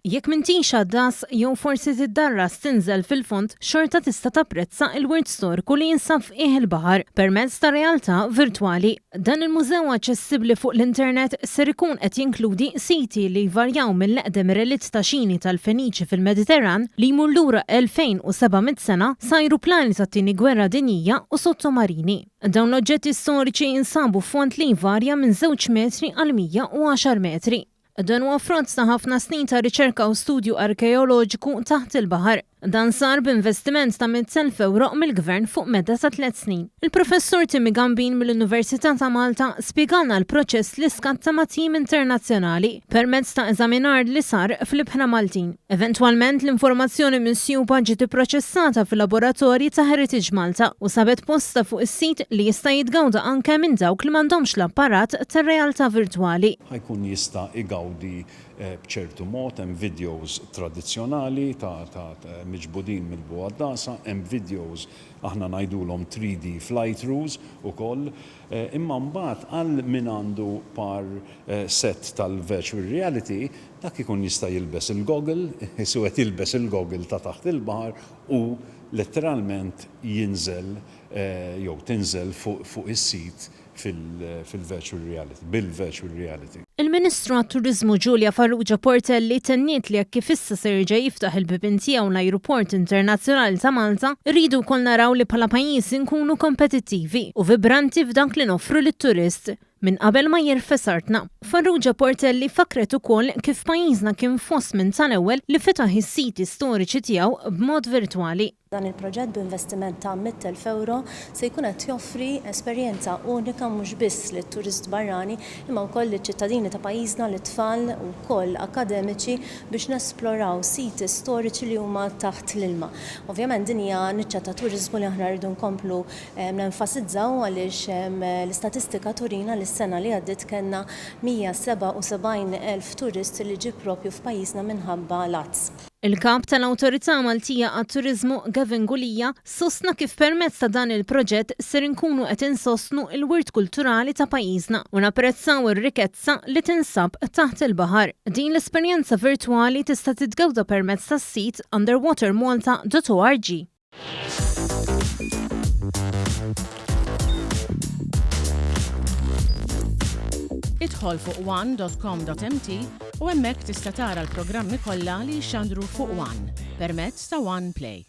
Jekk m'intix das jew forsi tiddarras tinżel fil-fond, xorta tista' tapprezza l-wirt storiku li jinsab f'qiegħ il-baħar permezz ta' realtà virtwali. Dan il-mużew aċċessibbli fuq l-internet ser ikun qed jinkludi siti li jvarjaw mill-eqdem relitt ta' xini tal-Feniċi fil-Mediterran li jmur lura 2700 sena sa ajruplani tat-tieni gwerra dinjija u sottomarini. Dawn l-oġġetti storiċi jinsabu f'fond li jvarja minn 2 metri għal 110 metri. Dan huwa frott ta' ħafna snin ta' riċerka u studju arkeoloġiku taħt il-baħar. Dan sar b'investiment ta' €100,000 mill-Gvern fuq medda ta' 3 snin. Il-professur Timmy Gambin mill-Università ta' Malta spjegalna l-proċess li skatta ma' tim internazzjonali permezz ta' eżaminar li sar fl-Ibħra Maltin. Eventwalment l-informazzjoni minn ġiet ipproċessata fil-laboratorji ta' Heritage Malta u sabet posta fuq is-sit li jista' jitgawda anke minn dawk li m'għandhomx l-apparat tar-realtà virtwali. Ħajkun jista' igawdi b'ċertu mod, hemm videos tradizzjonali ta' miġbudin mill-Buaddasa, hemm videos aħna ngħidulhom 3D fly-throughs ukoll, imma mbagħad għal min għandu par set tal-virtual reality dak ikun jista' jilbes il-goggle, isu qed jilbes il-goggle ta' taħt il-baħar u letteralment jinżel jew tinżel fuq is-sit fil-virtual reality, bil-virtual reality. Il-Ministru għat-Turiżmu Giulia Farrugia Portelli tenniet li jekk kif issa se jerġa' jiftaħ il-bibien tiegħu l-Ajruport Internazzjonali ta' Malta, rridu wkoll naraw li bħala pajjiż inkunu kompetittivi u vibranti f'dak li noffru lit-turist minn qabel ma jirfes artna. Farrugia Portelli fakret ukoll kif pajjiżna kien fost minn tal-ewwel li fetaħ is-siti storiċi tiegħu b'mod virtwali. Dan il-proġett b'investiment ta' €100,000 se jkun qed joffri esperjenza unika mhux biss lit-turist barrani imma wkoll liċ-ċittadini ta' pajjiżna l-tfal u wkoll akademiċi biex nesploraw siti storiċi li huma taħt l-ilma. Ovvjament din hija niċċa ta' turiżmu li aħna rridu nkomplu nenfasizzaw għaliex l-istatistika turina li s-sena li għaddiet kellna 177,000 turist li ġie proprju f'pajjiżna minħabba l-azz. Il-kap tal-Awtorità Maltija għat-Turiżmu Gavin Gulija sostna kif permezz ta' dan il-proġett ser inkunu qed insostnu l-wirt kulturali ta' pajjiżna u napprezzaw ir-rikezza li tinsab taħt il-baħar. Din l-esperjenza virtwali tista' titgawda permezz tas-sit underwatermalta.org. Idħol fuq one.com.mt u hemmhekk tista' tara l-programmi kollha li jxandru fuq One permezz ta' One Play.